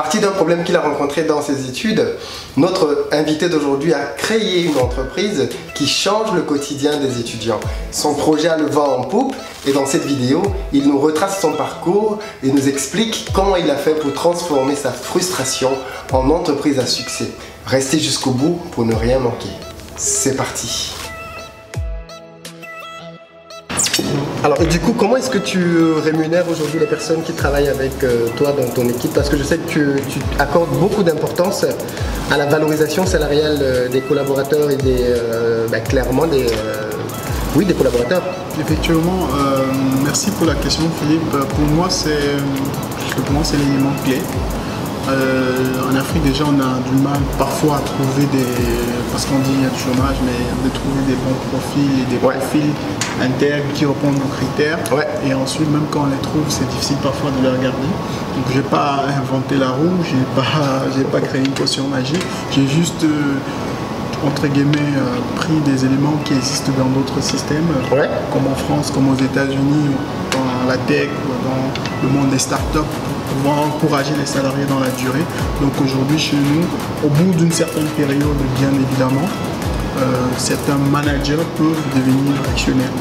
Parti d'un problème qu'il a rencontré dans ses études, notre invité d'aujourd'hui a créé une entreprise qui change le quotidien des étudiants. Son projet a le vent en poupe et dans cette vidéo, il nous retrace son parcours et nous explique comment il a fait pour transformer sa frustration en entreprise à succès. Restez jusqu'au bout pour ne rien manquer. C'est parti! Alors, et du coup, comment est-ce que tu rémunères aujourd'hui les personnes qui travaillent avec toi dans ton équipe? Parce que je sais que tu accordes beaucoup d'importance à la valorisation salariale des collaborateurs et clairement des collaborateurs. Effectivement, merci pour la question, Philippe. Pour moi, c'est l'élément clé. En Afrique, déjà, on a du mal parfois à trouver parce qu'on dit qu'il y a du chômage, mais de trouver des bons profils et des profils intègres qui répondent aux critères. Et ensuite, même quand on les trouve, c'est difficile parfois de les regarder. Donc, je n'ai pas inventé la roue, j'ai pas créé une potion magique. J'ai juste entre guillemets pris des éléments qui existent dans d'autres systèmes, comme en France, comme aux États-Unis, dans la tech, dans le monde des startups, pour pouvoir encourager les salariés dans la durée. Donc aujourd'hui chez nous, au bout d'une certaine période, bien évidemment, certains managers peuvent devenir actionnaires.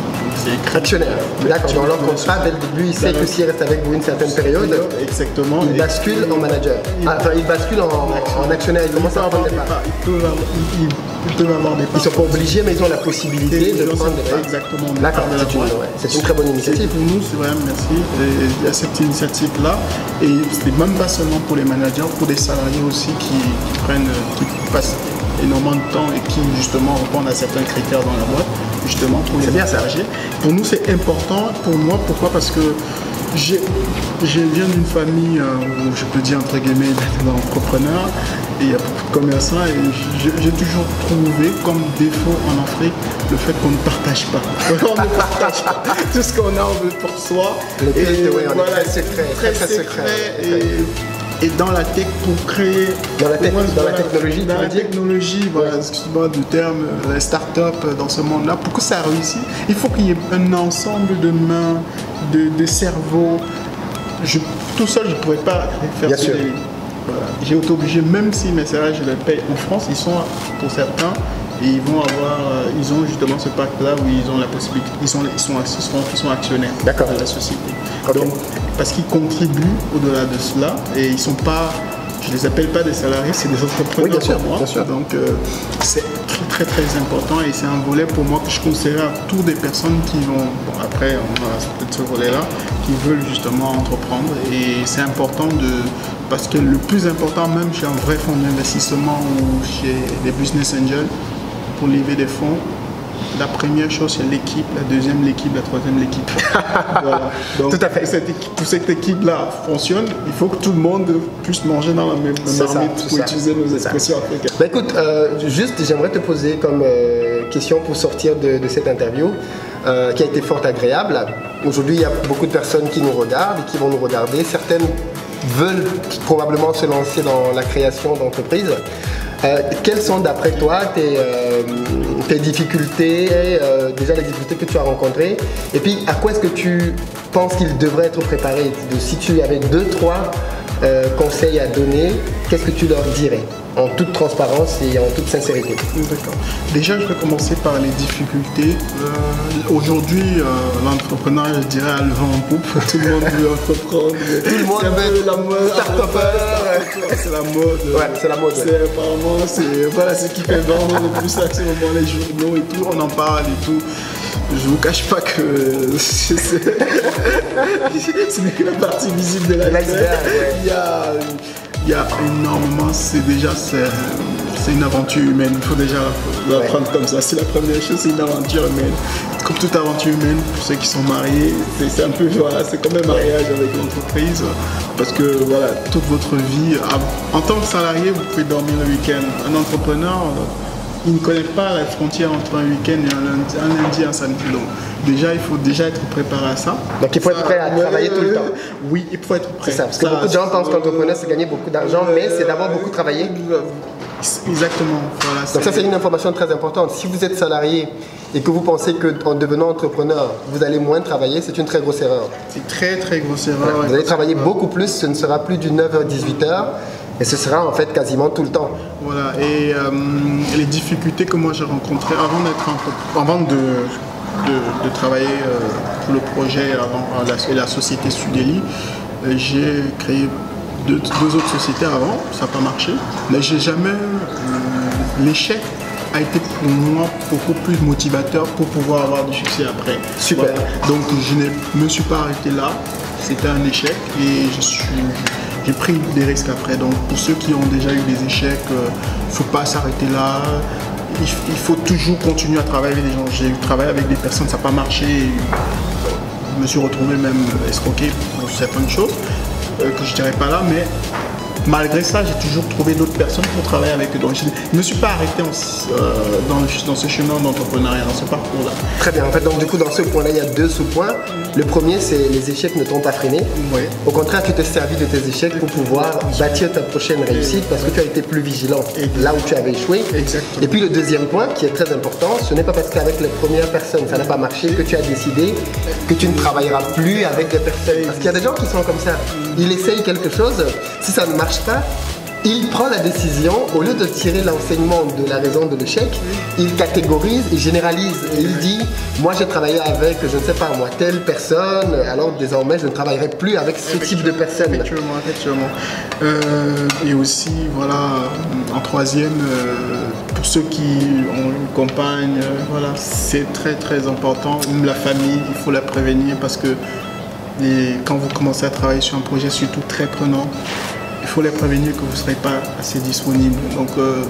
Actionnaire. D'accord, dans leur contrat, dès le début, il sait que s'il reste avec vous une certaine période, exactement, il bascule en manager. Il bascule en actionnaire. Il commence à prendre des parts. Ils peuvent avoir des parts. Ils ne sont pas obligés, mais ils ont la possibilité de prendre des parts. Exactement. D'accord, c'est une très bonne initiative. Et pour nous, c'est vrai, merci. Il y a cette initiative-là. Et c'est même pas seulement pour les managers, pour des salariés aussi qui passent énormément de temps et qui justement répondent à certains critères dans la boîte, justement pour les salariés. Pour nous c'est important, pour moi, pourquoi? Parce que je viens d'une famille où je peux dire entre guillemets d'entrepreneurs, et il y a beaucoup de commerçants, et j'ai toujours trouvé comme défaut en Afrique le fait qu'on ne partage pas. On ne partage pas. Tout ce qu'on a, on veut pour soi. C'est très secret. Et dans la tech, pour créer... Dans la technologie, dans la technologie, voilà, excuse-moi du terme, les startups dans ce monde-là, pour que ça réussisse, il faut qu'il y ait un ensemble de mains, de cerveaux. Tout seul, je ne pourrais pas faire ça. Voilà. J'ai été obligé, même si mes salariés, je les paye en France, ils sont, pour certains, et ils ont justement ce pacte-là où ils ont la possibilité, ils sont actionnaires de la société. Donc, parce qu'ils contribuent au-delà de cela, et ils ne sont pas, je ne les appelle pas des salariés, c'est des entrepreneurs pour moi. Donc, c'est très important, et c'est un volet pour moi que je conseillerais à toutes les personnes qui vont, après on a peut-être ce volet-là, qui veulent justement entreprendre, et c'est important parce que le plus important, même chez un vrai fonds d'investissement ou chez les business angels, pour lever des fonds, la première chose c'est l'équipe, la deuxième l'équipe, la troisième l'équipe. Voilà. Donc, tout à fait. Pour cette équipe-là fonctionne, il faut que tout le monde puisse manger dans la même marmite pour utiliser nos expressions africaines. Bah écoute, juste j'aimerais te poser comme question pour sortir de cette interview qui a été fort agréable. Aujourd'hui il y a beaucoup de personnes qui nous regardent et qui vont nous regarder. Certaines veulent probablement se lancer dans la création d'entreprises. Quelles sont d'après toi tes difficultés, déjà les difficultés que tu as rencontrées, et puis à quoi est-ce que tu penses qu'ils devraient être préparés? Si tu avais 2-3 conseils à donner, qu'est-ce que tu leur dirais en toute transparence et en toute sincérité? D'accord. Déjà, je vais commencer par les difficultés. Aujourd'hui, l'entrepreneuriat, je dirais, a le vent en poupe. Tout le monde veut entreprendre. Tout le monde veut la mode. C'est la mode. Ouais, c'est la mode. Apparemment, voilà ce qui fait vraiment le plus à ce moment, les journaux et tout. On en parle et tout. Je vous cache pas que ce n'est que la partie visible de l'iceberg. Il y a énormément, c'est une aventure humaine, il faut déjà la prendre comme ça. C'est la première chose, c'est une aventure humaine. Comme toute aventure humaine, pour ceux qui sont mariés, c'est un peu, voilà, c'est comme un mariage avec l'entreprise. Parce que voilà, toute votre vie, en tant que salarié, vous pouvez dormir le week-end. Un entrepreneur, il ne connaît pas la frontière entre un week-end et un lundi et un samedi. Donc déjà, il faut déjà être préparé à ça. Donc il faut être prêt à travailler tout le temps. Oui, il faut être prêt. C'est ça, parce que beaucoup de gens pensent qu'entrepreneur c'est gagner beaucoup d'argent, mais c'est d'abord beaucoup travailler. Exactement. Voilà, donc ça c'est une information très importante. Si vous êtes salarié et que vous pensez qu'en devenant entrepreneur, vous allez moins travailler, c'est une très grosse erreur. C'est très très grosse erreur. Voilà, vous allez travailler beaucoup plus, ce ne sera plus du 9h-18h, et ce sera en fait quasiment tout le temps. Voilà, et les difficultés que moi j'ai rencontrées avant de travailler pour le projet et la société Sudeli, j'ai créé deux autres sociétés avant, ça n'a pas marché, mais j'ai jamais l'échec a été pour moi beaucoup plus motivateur pour pouvoir avoir du succès après. Super. Voilà. Donc je ne me suis pas arrêté là, c'était un échec et j'ai pris des risques après. Donc pour ceux qui ont déjà eu des échecs, il ne faut pas s'arrêter là. Il faut toujours continuer à travailler avec des gens. J'ai travaillé avec des personnes, ça n'a pas marché. Je me suis retrouvé même escroqué pour certaines choses que je ne dirais pas là, mais malgré ça, j'ai toujours trouvé d'autres personnes pour travailler avec eux. Donc, je ne me suis pas arrêté dans ce chemin d'entrepreneuriat, dans ce parcours-là. Très bien. En fait, donc du coup, dans ce point-là, il y a deux sous-points. Le premier, c'est les échecs ne t'ont pas freiné. Oui. Au contraire, tu t'es servi de tes échecs pour pouvoir bâtir ta prochaine réussite parce que tu as été plus vigilant là où tu avais échoué. Exactement. Et puis le deuxième point, qui est très important, ce n'est pas parce qu'avec les premières personnes, ça n'a pas marché que tu as décidé que tu ne travailleras plus avec des personnes. Parce qu'il y a des gens qui sont comme ça. Il essaye quelque chose, si ça ne marche pas, il prend la décision, au lieu de tirer l'enseignement de la raison de l'échec, il catégorise, il généralise et il dit moi j'ai travaillé avec, je ne sais pas moi, telle personne, alors désormais je ne travaillerai plus avec ce type de personne. Effectivement. Et aussi, voilà, en troisième, pour ceux qui ont une compagne, voilà, c'est très très important. Même la famille, il faut la prévenir parce que quand vous commencez à travailler sur un projet, surtout très prenant, il faut les prévenir que vous ne serez pas assez disponible. Donc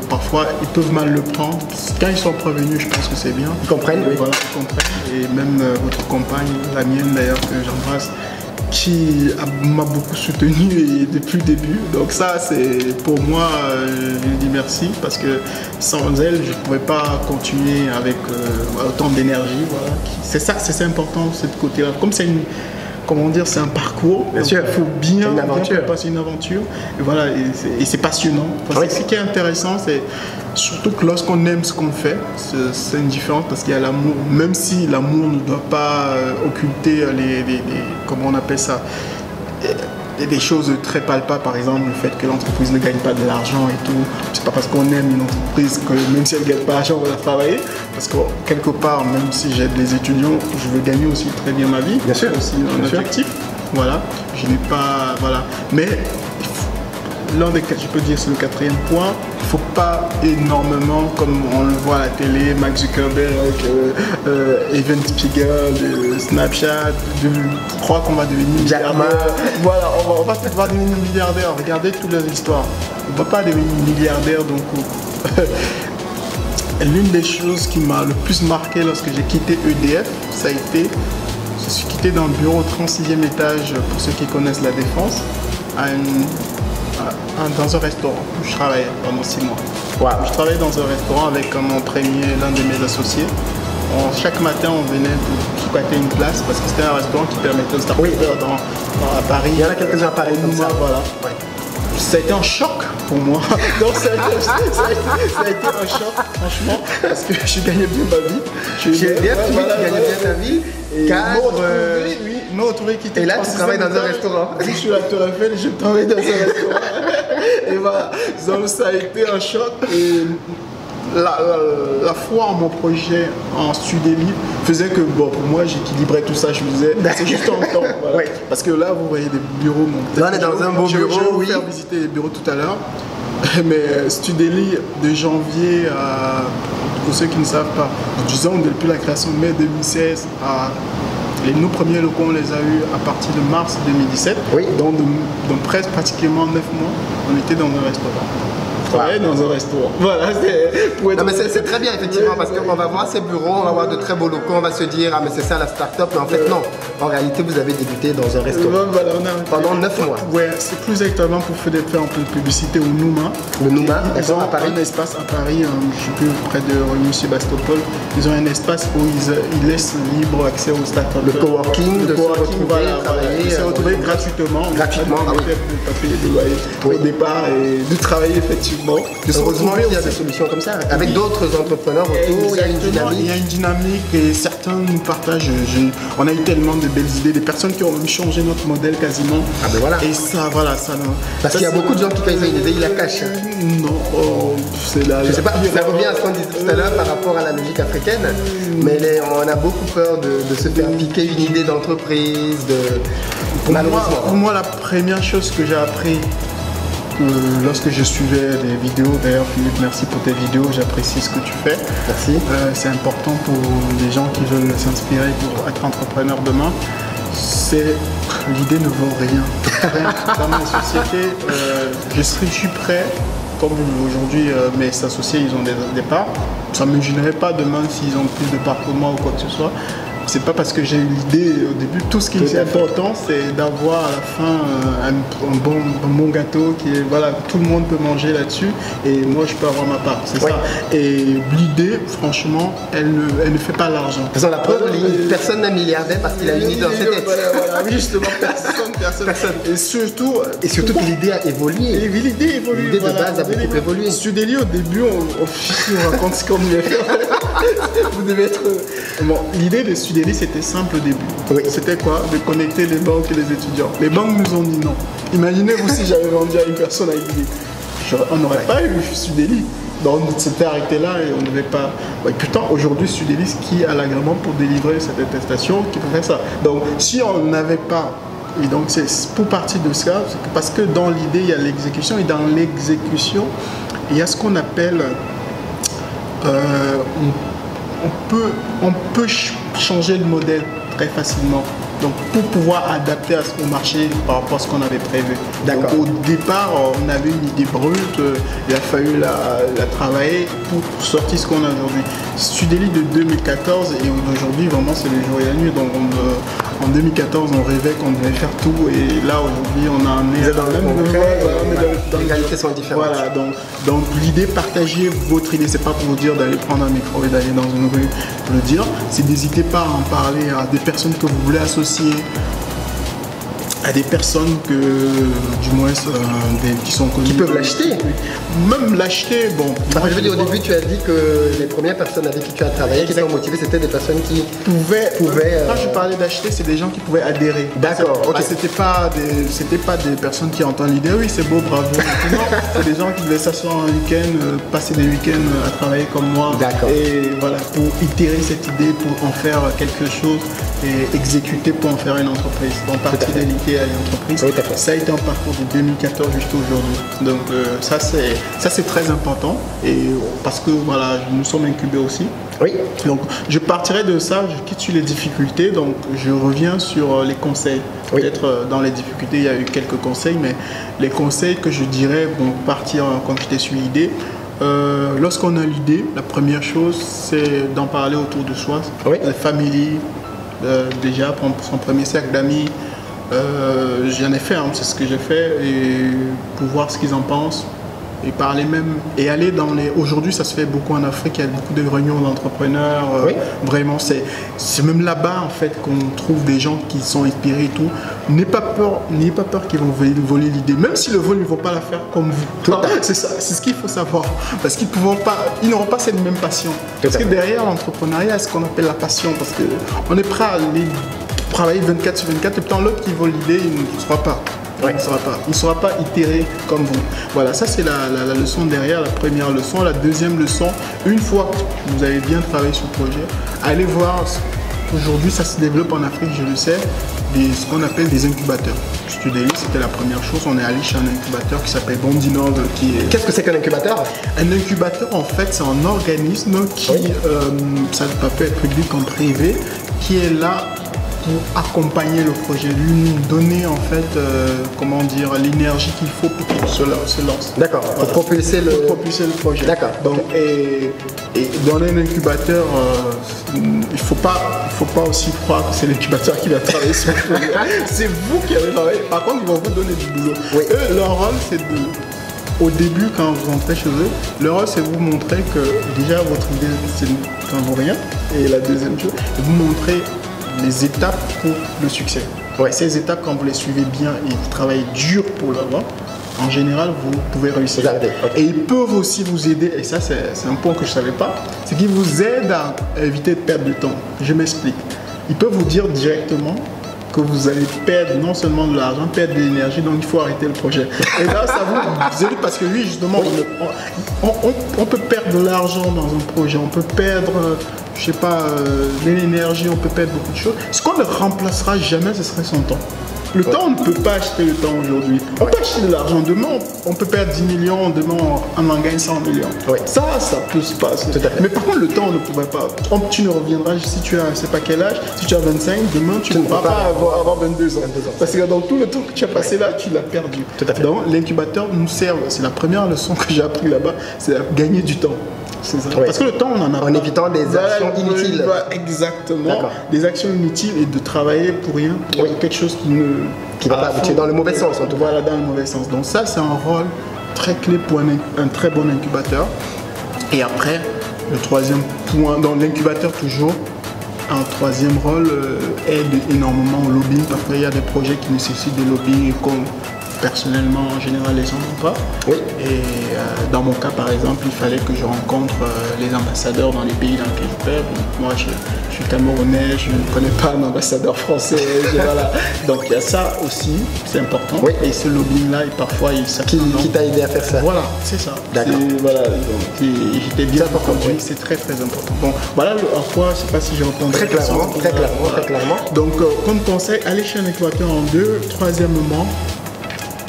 parfois, ils peuvent mal le prendre. Quand ils sont prévenus, je pense que c'est bien. Ils comprennent, oui. Voilà, ils comprennent. Et même votre compagne, la mienne d'ailleurs, que j'embrasse, qui m'a beaucoup soutenu depuis le début. Donc ça, c'est pour moi, je lui dis merci parce que sans elle, je ne pouvais pas continuer avec autant d'énergie. Voilà. C'est important, ce côté-là. Comme c'est c'est un parcours. Bien sûr. Il faut bien passer une aventure. Et voilà, et c'est passionnant. Oui. Ce qui est intéressant, c'est surtout que lorsqu'on aime ce qu'on fait, c'est une différence parce qu'il y a l'amour. Même si l'amour ne doit pas occulter comment on appelle ça, des choses très palpables, par exemple le fait que l'entreprise ne gagne pas de l'argent et tout. C'est pas parce qu'on aime une entreprise que même si elle ne gagne pas d'argent, on va la travailler. Parce que quelque part, même si j'aide les étudiants, je veux gagner aussi très bien ma vie. Bien sûr. C'est aussi un objectif. Voilà. Je n'ai pas. Voilà. Mais je peux dire c'est le quatrième point, il ne faut pas énormément, comme on le voit à la télé, Mark Zuckerberg, Evan Spiegel, Snapchat, croire qu'on va devenir milliardaire. Voilà, on va peut-être devenir milliardaire. Regardez toutes les histoires. On ne va pas devenir milliardaire, donc l'une des choses qui m'a le plus marqué lorsque j'ai quitté EDF, ça a été, je suis quitté dans le bureau au 36e étage, pour ceux qui connaissent la Défense, dans un restaurant où je travaillais pendant 6 mois. Wow. Je travaillais dans un restaurant avec mon premier, l'un de mes associés. Chaque matin, on venait de squatter une place parce que c'était un restaurant qui permettait aux startups à Paris. Il y en a quelques-uns à Paris comme ça. Voilà. Ouais. Ça a été un choc pour moi. Donc ça a été un choc, franchement, parce que je gagnais bien ma vie. J'ai bien tu gagnais bien ta vie. Et là, tu travailles dans un restaurant. Je suis à la Tour Eiffel et je travaille dans un restaurant. Et voilà, donc ça a été un choc. Et la foi en mon projet en Sudeli faisait que pour moi j'équilibrais tout ça. Je me disais c'est juste en temps. Voilà. Oui. Parce que là vous voyez des bureaux. Là on est dans un beau bureau. Je vais vous faire visiter les bureaux tout à l'heure. Mais Sudeli de janvier à, pour ceux qui ne savent pas, disons depuis la création mai 2016 à nos premiers locaux, on les a eus à partir de mars 2017. Oui. Donc presque pratiquement 9 mois, on était dans un restaurant. travailler dans un restaurant. Voilà, non, mais c'est très bien effectivement parce qu'on va voir ces bureaux, on va voir de très beaux locaux, on va se dire ah mais c'est ça la start-up, mais en fait non. En réalité vous avez débuté dans un restaurant pendant 9 mois. Ouais, c'est plus exactement pour faire un peu de publicité au Nouma. Le Nouma, ils ont à Paris. Un espace à Paris, je sais plus, près de rue Sébastopol. Ils ont un espace où ils laissent libre accès aux start-up. Le coworking, de se retrouver, travailler. De se retrouver gratuitement. Gratuitement, pas payer de loyer au départ et de travailler effectivement. Heureusement qu'il y a des solutions comme ça. Avec d'autres entrepreneurs autour, il y a une dynamique. Il y a une dynamique et certains nous partagent. On a eu tellement de belles idées, des personnes qui ont même changé notre modèle quasiment. Ah ben voilà. Et ça, voilà, ça. Parce qu'il y a beaucoup de gens qui, quand ils ont une idée, ils la cachent. Non, c'est là. Je sais pas, ça revient à ce qu'on disait tout à l'heure par rapport à la logique africaine, mais on a beaucoup peur de se faire piquer une idée d'entreprise, Pour moi, la première chose que j'ai appris lorsque je suivais des vidéos, d'ailleurs Philippe, merci pour tes vidéos, j'apprécie ce que tu fais. Merci. C'est important pour les gens qui veulent s'inspirer pour être entrepreneur demain. L'idée ne vaut rien. Dans ma société, je suis prêt, comme aujourd'hui mes associés ils ont des parts, ça ne me gênerait pas demain s'ils ont plus de parts que moi ou quoi que ce soit. C'est pas parce que j'ai eu l'idée au début, tout ce qui est important c'est d'avoir à la fin un bon gâteau qui est, voilà, tout le monde peut manger là-dessus et moi je peux avoir ma part, c'est ça. Et l'idée, franchement, elle ne fait pas l'argent. De toute façon, la preuve, personne n'est milliardaire parce qu'il a une idée dans ses têtes. Voilà, oui, justement, personne. Et surtout que l'idée a évolué. L'idée évolue. L'idée de base a beaucoup évolué. Sudeli, au début, on raconte ce qu'on lui a fait. Vous devez être... Bon, l'idée de Sudeli, c'était simple au début. Oui. C'était quoi? De connecter les banques et les étudiants. Les banques nous ont dit non. Imaginez-vous si j'avais vendu à une personne avec l'idée. On n'aurait pas eu Sudeli. Donc on s'était arrêté là et on ne devait pas... Ouais, putain, aujourd'hui, Sudeli, qui a l'agrément pour délivrer cette attestation, qui peut faire ça. Donc si on n'avait pas... Et donc c'est pour partir de ça, parce que dans l'idée, il y a l'exécution, et dans l'exécution, il y a ce qu'on appelle... on peut changer le modèle très facilement. Donc pour pouvoir adapter au marché par rapport à ce qu'on avait prévu. Donc au départ, on avait une idée brute, il a fallu la travailler pour sortir ce qu'on a aujourd'hui. Sudeli de 2014 et aujourd'hui, vraiment c'est le jour et la nuit. Donc en 2014, on rêvait qu'on devait faire tout et là aujourd'hui, on en est dans le concret, les réalités sont différentes. Voilà, donc l'idée, partagez votre idée, c'est pas pour vous dire d'aller prendre un micro et d'aller dans une rue le dire, c'est n'hésitez pas à en parler à des personnes que vous voulez associer, à des personnes que, du moins, qui sont connues. Qui peuvent l'acheter. Même l'acheter, bon. Je veux dire, au début, tu as dit que les premières personnes avec qui tu as travaillé, qui sont motivées, c'était des personnes qui pouvaient quand je parlais d'acheter, c'est des gens qui pouvaient adhérer. D'accord, ok. C'était pas des personnes qui entendent l'idée, oui, c'est beau, bravo. Non, c'est des gens qui devaient s'asseoir un week-end, passer des week-ends à travailler comme moi. D'accord. Et voilà, pour itérer cette idée, pour en faire quelque chose et exécuter pour en faire une entreprise. Donc, partir de l'idée à une entreprise. Oui, ça a été un parcours de 2014 jusqu'à aujourd'hui. Donc, ça c'est très important et parce que voilà, nous sommes incubés aussi. Oui. Donc je partirai de ça, je quitte sur les difficultés, donc je reviens sur les conseils. Oui. Peut-être dans les difficultés il y a eu quelques conseils, mais les conseils que je dirais, bon, partir quand j'étais sur l'idée. Lorsqu'on a l'idée, la première chose c'est d'en parler autour de soi, oui. La famille, déjà prendre son premier cercle d'amis. J'en ai fait, hein, c'est ce que j'ai fait, et pour voir ce qu'ils en pensent. Et parler même, et aller dans les... Aujourd'hui, ça se fait beaucoup en Afrique, il y a beaucoup de réunions d'entrepreneurs. Oui. Vraiment, c'est même là-bas, en fait, qu'on trouve des gens qui sont inspirés et tout. N'ayez pas peur qu'ils vont voler l'idée, même si le vol, ils ne vont pas la faire comme vous. C'est ça, c'est ce qu'il faut savoir. Parce qu'ils n'auront pas cette même passion. Parce que derrière l'entrepreneuriat, il y a ce qu'on appelle la passion. Parce qu'on est prêt à aller travailler 24 sur 24, et puis l'autre qui vole l'idée, il ne sera pas. Ouais. Il ne sera pas itéré comme vous. Voilà, ça c'est la leçon derrière, la première leçon. La deuxième leçon, une fois que vous avez bien travaillé sur le projet, allez voir, aujourd'hui ça se développe en Afrique, je le sais, ce qu'on appelle des incubateurs. Sudeli, c'était la première chose, on est allé chez un incubateur qui s'appelle Bondinov. Qu'est-ce que c'est qu'un incubateur? Un incubateur, en fait, c'est un organisme qui, ça peut être public comme privé, qui est là pour accompagner le projet, lui nous donner en fait, comment dire, l'énergie qu'il faut pour qu'il se lance. D'accord, pour propulser le projet. D'accord. Donc, et dans un incubateur, il faut pas aussi croire que c'est l'incubateur qui va travailler sur le projet. C'est vous qui allez travailler. Par contre, ils vont vous donner du boulot. Oui. Eux, leur rôle, c'est de... Au début, quand vous entrez chez eux, leur rôle, c'est de vous montrer que déjà votre idée, ça ne vaut rien. Et la deuxième chose, c'est de vous montrer les étapes pour le succès. Ouais. Ces étapes, quand vous les suivez bien et vous travaillez dur pour l'avoir, en général, vous pouvez réussir. Okay. Et ils peuvent aussi vous aider, et ça, c'est un point que je ne savais pas, c'est qu'ils vous aident à éviter de perdre du temps. Je m'explique. Ils peuvent vous dire directement que vous allez perdre non seulement de l'argent, perdre de l'énergie, donc il faut arrêter le projet. Et là, ça vous aide parce que oui, justement, on peut perdre de l'argent dans un projet, on peut perdre, je sais pas, de l'énergie, on peut perdre beaucoup de choses. Ce qu'on ne remplacera jamais, ce serait son temps. Le temps, on ne peut pas acheter le temps aujourd'hui. On peut acheter de l'argent. Demain, on peut perdre 10 millions. Demain, on en gagne 100 millions. Oui. Ça peut se passer. Mais par contre, le temps, on ne pourrait pas. Tu ne reviendras si tu as, je ne sais pas quel âge, si tu as 25, demain, tu ne pourras pas avoir 22 ans. Parce que dans tout le temps que tu as passé là, tu l'as perdu. Tout à fait. Donc, l'incubateur nous sert. C'est la première leçon que j'ai appris là-bas, c'est à gagner du temps. Ça. Oui. Parce que le temps, on en a en évitant des actions inutiles. Exactement. Des actions inutiles et de travailler pour rien, pour quelque chose qui va pas aboutir dans le mauvais sens en tout cas. Voilà, dans le mauvais sens. Donc ça, c'est un rôle très clé pour un très bon incubateur. Et après, le troisième point, dans l'incubateur toujours, un troisième rôle aide énormément au lobbying parce qu'il y a des projets qui nécessitent des lobbying comme personnellement, en général, les gens n'ont pas. Oui. Et dans mon cas, par exemple, il fallait que je rencontre les ambassadeurs dans les pays dans lesquels je peux. Moi, je suis camerounais, je ne connais pas un ambassadeur français. Voilà. Donc, il y a ça aussi, c'est important. Oui. Et ce lobbying-là, parfois, qui t'a aidé à faire ça. Voilà, c'est ça. D'accord. Voilà, j'étais bien conduit, c'est très très important. Bon, voilà en quoi, je ne sais pas si j'ai entendu. Très clairement, très clairement. Donc, comme conseil, allez chez un incubateur en deux. Troisièmement,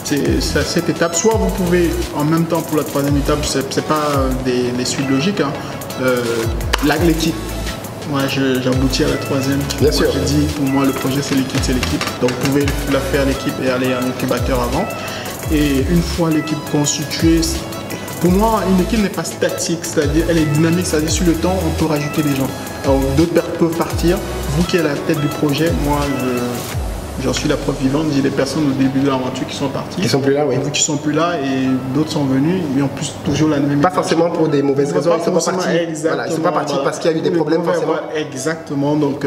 c'est cette étape. Soit vous pouvez, en même temps pour la troisième étape, c'est pas des suites logiques, hein, l'équipe. Moi, j'aboutis à la troisième. Bien sûr. J'ai dit, pour moi, le projet, c'est l'équipe. Donc, vous pouvez la faire l'équipe et aller à l'incubateur avant. Et une fois l'équipe constituée, pour moi, une équipe n'est pas statique, c'est-à-dire elle est dynamique, c'est-à-dire sur le temps, on peut rajouter des gens. Alors, d'autres peuvent partir. Vous qui êtes à la tête du projet, moi, j'en suis la preuve vivante. J'ai des personnes au début de l'aventure qui sont parties. Qui sont plus là, oui. Qui sont plus là et d'autres sont venus, mais en plus toujours la même. Pas forcément pour des mauvaises raisons, ils sont pas partis. Voilà, ils sont pas partis parce qu'il y a eu des problèmes forcément. Exactement. Donc,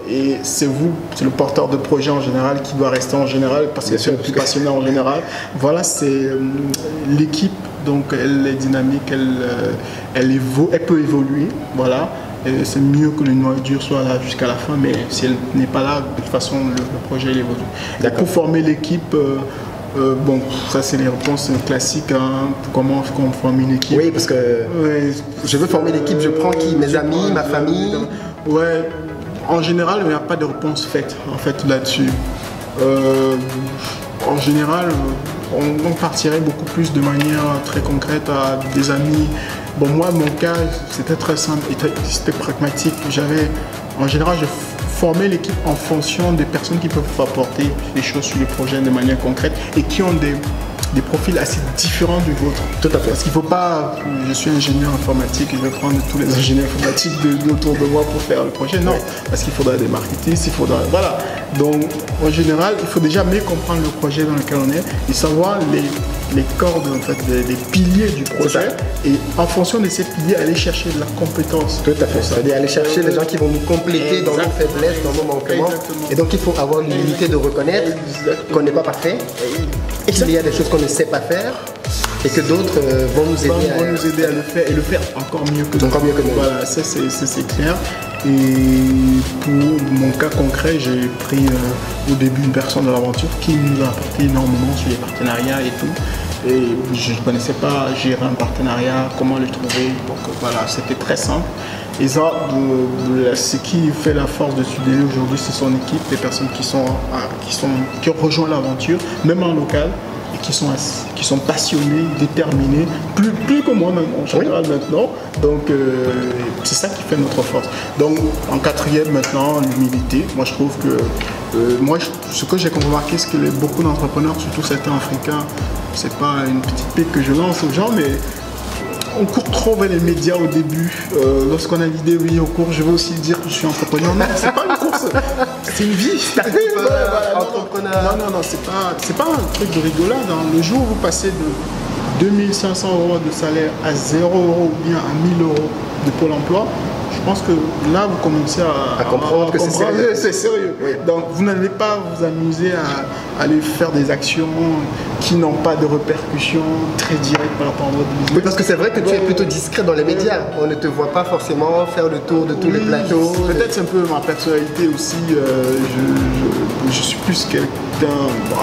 et c'est vous, c'est le porteur de projet en général qui doit rester en général parce que c'est le plus passionné en général. Voilà, c'est l'équipe. Donc, elle est dynamique, elle peut évoluer. Voilà. C'est mieux que le noyau dur soit là jusqu'à la fin, mais si elle n'est pas là, de toute façon, le projet il évolue. Pour former l'équipe, bon, ça c'est les réponses classiques, hein, comment on forme une équipe. Oui, parce que je veux former l'équipe, je prends qui? Mes amis, ma famille? Ouais, en général, il n'y a pas de réponse faite en fait là-dessus. En général, on partirait beaucoup plus de manière très concrète à des amis. Bon, moi, mon cas, c'était très simple, c'était pragmatique. En général, je formais l'équipe en fonction des personnes qui peuvent apporter des choses sur le projet de manière concrète et qui ont des profils assez différents du vôtre. Tout à fait. Parce qu'il ne faut pas, je suis ingénieur informatique et je vais prendre tous les ingénieurs informatiques autour de moi pour faire le projet. Non, parce qu'il faudra des marketistes, voilà. Donc, en général, il faut déjà mieux comprendre le projet dans lequel on est et savoir les cordes, en fait, les piliers du projet. Et en fonction de ces piliers, aller chercher de la compétence. Tout à fait. C'est-à-dire aller chercher les gens qui vont nous compléter dans nos faiblesses, dans nos manquements. Et donc, il faut avoir l'humilité de reconnaître qu'on n'est pas parfait. Et qu'il y a des choses qu'on ne sait pas faire et que d'autres vont nous aider à le faire et le faire encore mieux que nous. Voilà, ça c'est clair. Et pour mon cas concret, j'ai pris au début une personne de l'aventure qui nous a apporté énormément sur les partenariats et tout. Et je ne connaissais pas gérer un partenariat, comment le trouver. Donc voilà, c'était très simple. Et ça, ce qui fait la force de Sudeli aujourd'hui, c'est son équipe, les personnes qui ont rejoint l'aventure, même en local. et qui sont passionnés, déterminés, plus que moi en général maintenant. Donc c'est ça qui fait notre force. Donc en quatrième maintenant, l'humilité. Moi je trouve que ce que j'ai remarqué, c'est que beaucoup d'entrepreneurs, surtout certains africains, c'est pas une petite pique que je lance aux gens, mais on court trop vers les médias au début. Lorsqu'on a l'idée, oui, on court, je veux aussi dire que je suis entrepreneur. Non, c'est pas une course, c'est une vie. Entrepreneur. Non, c'est pas un truc de rigolade. Hein. Le jour où vous passez de 2500 € de salaire à 0 € ou bien à 1000 € de Pôle emploi, je pense que là, vous commencez à comprendre que c'est sérieux. Oui. Donc, vous n'allez pas vous amuser à aller faire des actions qui n'ont pas de répercussions très directes par rapport à votre business. Oui, parce que c'est vrai que tu es plutôt discret dans les médias. On ne te voit pas forcément faire le tour de tous les plateaux. Peut-être c'est un peu ma personnalité aussi. Je suis plus quelqu'un,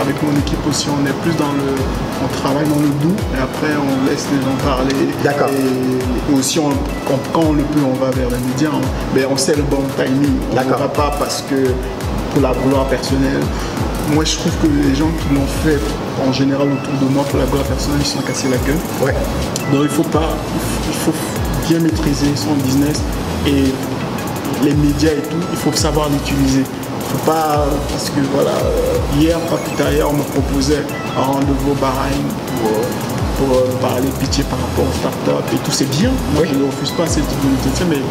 avec mon équipe aussi, on est plus on travaille dans le doux et après on laisse les gens parler. D'accord. Et aussi, quand on le peut, on va vers les médias. Mais on sait le bon timing. On ne va pas parce que pour la gloire personnelle. Moi, je trouve que les gens qui l'ont fait en général autour de moi pour la gloire personnelle, ils se sont cassés la gueule. Ouais. Donc il faut bien maîtriser son business et les médias et tout, il faut savoir l'utiliser. Il ne faut pas, parce que voilà, hier, pas plus tard, hier, on me proposait un rendez-vous au Bahreïn pour parler pitié par rapport aux startups et tout, c'est bien. Moi, je ne refuse pas cette opportunité, mais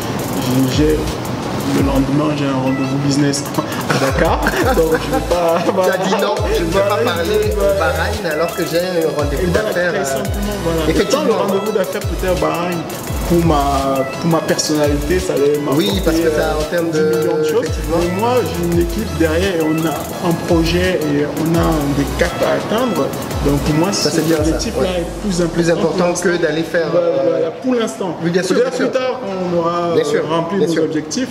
le lendemain, j'ai un rendez-vous business à Dakar, donc je ne vais pas... Tu as dit non, je ne vais pas parler au Bahreïn alors que j'ai un rendez-vous d'affaires. Très simplement, voilà. Effectivement. Le rendez-vous d'affaires peut-être au Bahreïn, pour ma personnalité, ça allait m'apporter oui, parce que ça en termes 10 millions de choses. Mais moi, j'ai une équipe derrière et on a un projet et on a des caps à atteindre. Donc pour moi, cet objectif-là est plus important que d'aller faire... Voilà, pour l'instant. Oui, bien sûr. Plus tard, quand on aura rempli nos objectifs,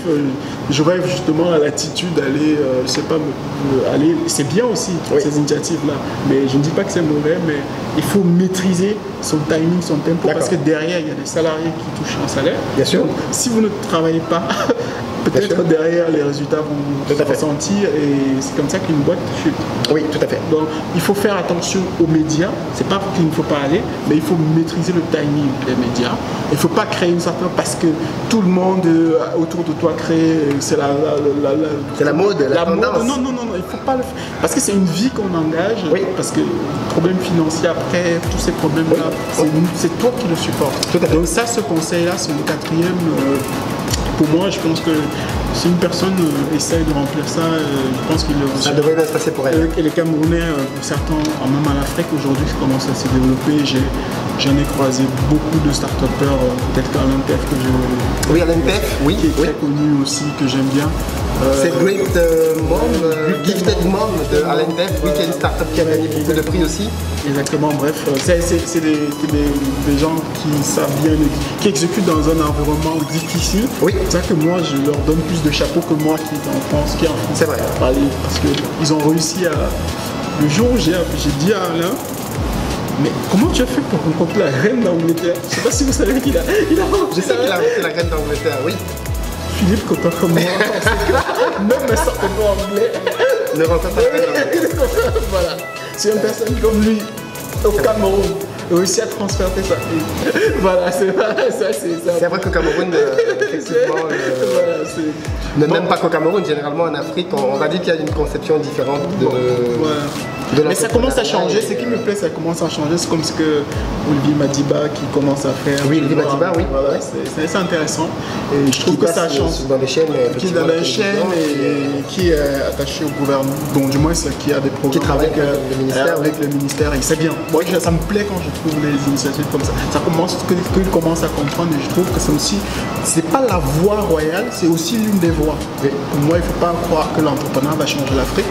j'aurai justement la latitude d'aller, je sais pas, aller... C'est bien aussi, ces initiatives-là. Mais je ne dis pas que c'est mauvais, mais il faut maîtriser son timing, son tempo, parce que derrière, il y a des salariés qui touchent un salaire. Bien sûr. Donc, si vous ne travaillez pas, peut-être derrière, les résultats vont se ressentir et c'est comme ça qu'une boîte chute. Oui, tout à fait. Donc, il faut faire attention aux médias. C'est pas qu'il ne faut pas aller, mais il faut maîtriser le timing des médias. Il ne faut pas créer une certaine... Parce que tout le monde autour de toi crée... C'est la mode, la tendance. Non, il ne faut pas le faire. Parce que c'est une vie qu'on engage. Oui. Parce que problème financier après, tous ces problèmes-là, c'est toi qui le supportes. Donc ça, ce conseil-là, c'est le quatrième. Pour moi, je pense que si une personne essaye de remplir ça, je pense qu'il le reçoit. Ça devrait bien se passer pour elle. Et les Camerounais, certains, même à l'Afrique aujourd'hui, commencent à se développer. J'en ai croisé beaucoup de start-upers, peut-être qu'à l'INTEF que je... Oui, à l'INTEF, oui. Qui est très connu aussi, que j'aime bien. C'est Great Mom, Gifted Mom de l'INTEF, oui, qui est une start-up qui a gagné beaucoup de prix aussi. Exactement, bref, c'est des gens qui savent bien, qui exécutent dans un environnement difficile. Oui. C'est ça que moi, je leur donne plus de chapeau que moi qui en France, qui en France. C'est vrai. Parce qu'ils ont réussi à... Le jour où j'ai dit à Alain, mais comment tu as fait pour rencontrer la reine d'Angleterre? Je ne sais pas si vous savez qu'il a... Je sais qu'il a rencontré la reine d'Angleterre, oui. Philippe, quand comme moi, même un certain anglais ne rencontre pas la reine d'Angleterre. Voilà. C'est une personne comme lui, au Cameroun, réussi à transférer ça. Voilà, c'est vrai qu'au Cameroun, effectivement, même pas qu'au Cameroun, généralement en Afrique, on va dire qu'il y a une conception différente de... Mais ça commence à changer, ce qui me plaît, ça commence à changer. C'est comme ce que Olivier Madiba qui commence à faire. Oui, Olivier Madiba, oui. Voilà, c'est assez intéressant. Et je trouve que ça change. Dans les chaînes. Qui est dans les chaînes et qui est attaché au gouvernement. Donc, du moins, qui a des programmes. Qui travaille avec le ministère. Et c'est bien. Moi, ça me plaît quand je trouve les initiatives comme ça. Ça commence, qu'ils commencent à comprendre. Et je trouve que c'est aussi. C'est pas la voie royale, c'est aussi l'une des voies. Et pour moi, il ne faut pas croire que l'entrepreneur va changer l'Afrique.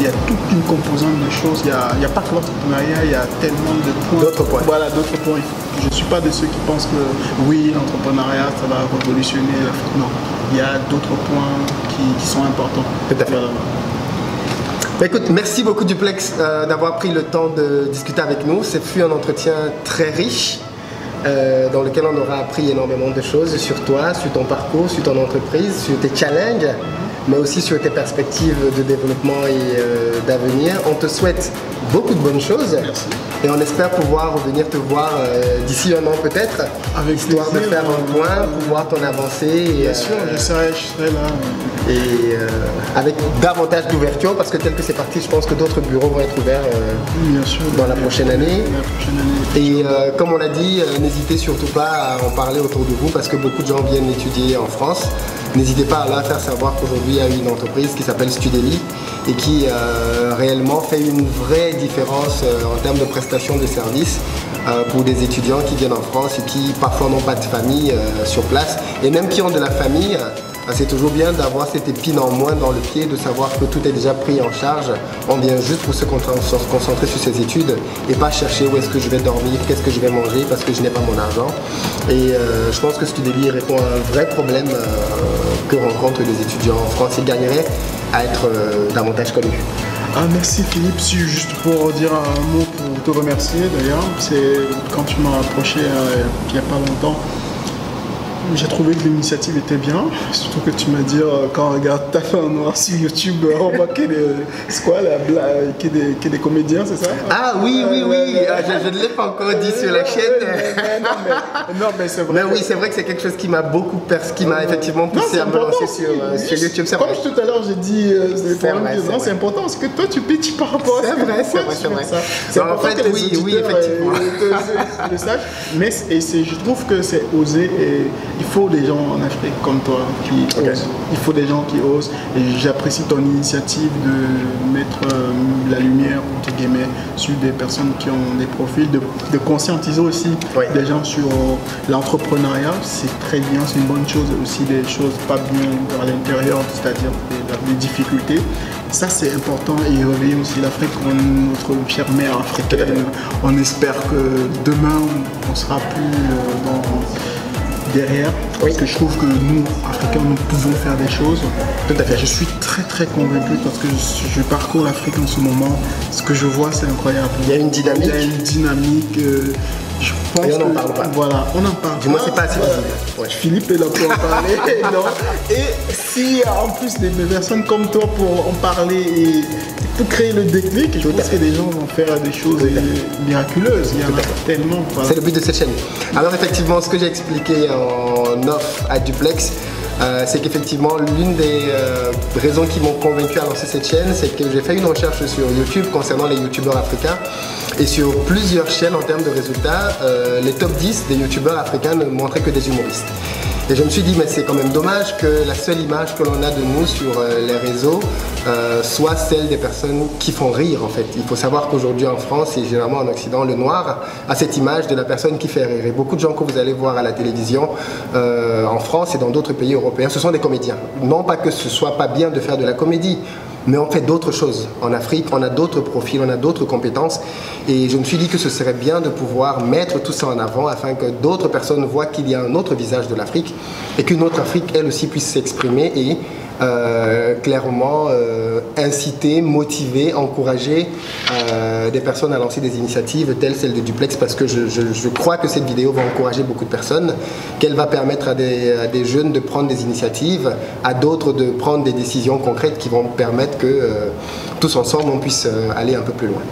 Il y a toute une composante de choses. Il n'y a pas que l'entrepreneuriat, il y a tellement de points. D'autres points. Voilà, d'autres points. Je ne suis pas de ceux qui pensent que oui, l'entrepreneuriat, ça va révolutionner l'Afrique. Non, il y a d'autres points qui sont importants. Tout à fait. Voilà. Bah, écoute, merci beaucoup Duplex d'avoir pris le temps de discuter avec nous. Ce fut un entretien très riche dans lequel on aura appris énormément de choses sur toi, sur ton parcours, sur ton entreprise, sur tes challenges. mais aussi sur tes perspectives de développement et d'avenir. On te souhaite beaucoup de bonnes choses. Merci. Et on espère pouvoir revenir te voir d'ici un an peut-être, Avec histoire plaisir, de faire un point, pour voir ton avancée. Bien sûr, je serai là. Et avec davantage d'ouverture, parce que tel que c'est parti, je pense que d'autres bureaux vont être ouverts Bien sûr, dans la prochaine année. La prochaine année. Et comme on l'a dit, n'hésitez surtout pas à en parler autour de vous, parce que beaucoup de gens viennent étudier en France. N'hésitez pas à leur faire savoir qu'aujourd'hui il y a une entreprise qui s'appelle Studeli et qui réellement fait une vraie différence en termes de prestation de services pour des étudiants qui viennent en France et qui parfois n'ont pas de famille sur place, et même qui ont de la famille. C'est toujours bien d'avoir cette épine en moins dans le pied, de savoir que tout est déjà pris en charge. On vient juste pour se concentrer sur ses études et pas chercher où est-ce que je vais dormir, qu'est-ce que je vais manger parce que je n'ai pas mon argent. Et je pense que Studeli répond à un vrai problème que rencontrent les étudiants en France. Ils gagneraient à être davantage connus. Merci Philippe, juste pour dire un mot pour te remercier d'ailleurs, c'est quand tu m'as approché il n'y a pas longtemps, j'ai trouvé que l'initiative était bien, surtout que tu m'as dit quand on regarde ta fin noire sur YouTube, on voit qu'il y a des comédiens, c'est ça? Ah oui, je ne l'ai pas encore dit sur la chaîne. Non, mais c'est vrai. Mais oui, c'est vrai que c'est quelque chose qui m'a beaucoup qui m'a effectivement poussé à me lancer sur YouTube. Comme tout à l'heure, j'ai dit, c'est important parce que toi tu pitches par rapport à ça. C'est vrai. C'est important que les auditeurs effectivement. le sachent, mais je trouve que c'est osé et il faut des gens en Afrique comme toi qui osent. Il faut des gens qui osent. Et j'apprécie ton initiative de mettre la lumière, entre guillemets, sur des personnes qui ont des profils, de conscientiser aussi des gens sur l'entrepreneuriat. C'est très bien, c'est une bonne chose. Aussi des choses pas bien à l'intérieur, c'est-à-dire des difficultés. Ça c'est important et il revient aussi l'Afrique, notre chère mère africaine. On espère que demain on sera plus derrière, parce que je trouve que nous, Africains, nous pouvons faire des choses. Tout à fait. Je suis très convaincu parce que je parcours l'Afrique en ce moment. Ce que je vois, c'est incroyable. Il y a une dynamique. Il y a une dynamique. Je pense et on n'en parle pas. Voilà, on en parle. Du moins, c'est pas assez visible. Philippe est là pour en parler. Non. Et si en plus des personnes comme toi pour en parler et pour créer le déclic, je pense que les gens vont faire des choses miraculeuses. Il y en a tellement. Voilà. C'est le but de cette chaîne. Alors effectivement, ce que j'ai expliqué en off à Duplex, c'est qu'effectivement l'une des raisons qui m'ont convaincu à lancer cette chaîne, c'est que j'ai fait une recherche sur YouTube concernant les youtubeurs africains, et sur plusieurs chaînes en termes de résultats, les top 10 des youtubeurs africains ne montraient que des humoristes. Et je me suis dit, mais c'est quand même dommage que la seule image que l'on a de nous sur les réseaux soit celle des personnes qui font rire en fait. Il faut savoir qu'aujourd'hui en France et généralement en Occident, le noir a cette image de la personne qui fait rire. Et beaucoup de gens que vous allez voir à la télévision en France et dans d'autres pays européens, ce sont des comédiens. Non pas que ce soit pas bien de faire de la comédie, mais on fait d'autres choses. En Afrique, on a d'autres profils, on a d'autres compétences. Et je me suis dit que ce serait bien de pouvoir mettre tout ça en avant afin que d'autres personnes voient qu'il y a un autre visage de l'Afrique et qu'une autre Afrique, elle aussi, puisse s'exprimer et clairement inciter, motiver, encourager des personnes à lancer des initiatives telles celles de Duplex, parce que je crois que cette vidéo va encourager beaucoup de personnes, qu'elle va permettre à des jeunes de prendre des initiatives, à d'autres de prendre des décisions concrètes qui vont permettre que tous ensemble on puisse aller un peu plus loin.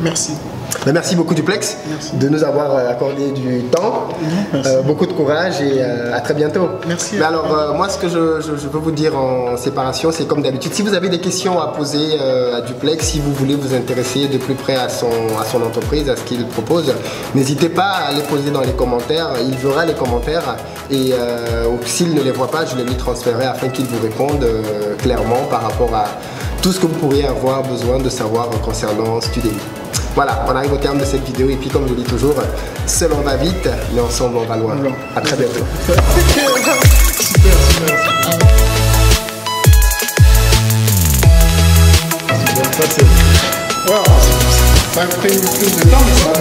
Merci. Merci beaucoup Duplex de nous avoir accordé du temps, beaucoup de courage et à très bientôt. Merci. Mais alors moi ce que je veux vous dire en séparation, c'est comme d'habitude, si vous avez des questions à poser à Duplex, si vous voulez vous intéresser de plus près à son entreprise, à ce qu'il propose, n'hésitez pas à les poser dans les commentaires, il verra les commentaires et s'il ne les voit pas, je les lui transférerai afin qu'il vous réponde clairement par rapport à tout ce que vous pourriez avoir besoin de savoir concernant Studeli. Voilà, on arrive au terme de cette vidéo et puis comme je dis toujours, seul on va vite, mais ensemble on va loin. À très bientôt. Super. Ça a pris plus de temps, mais ça va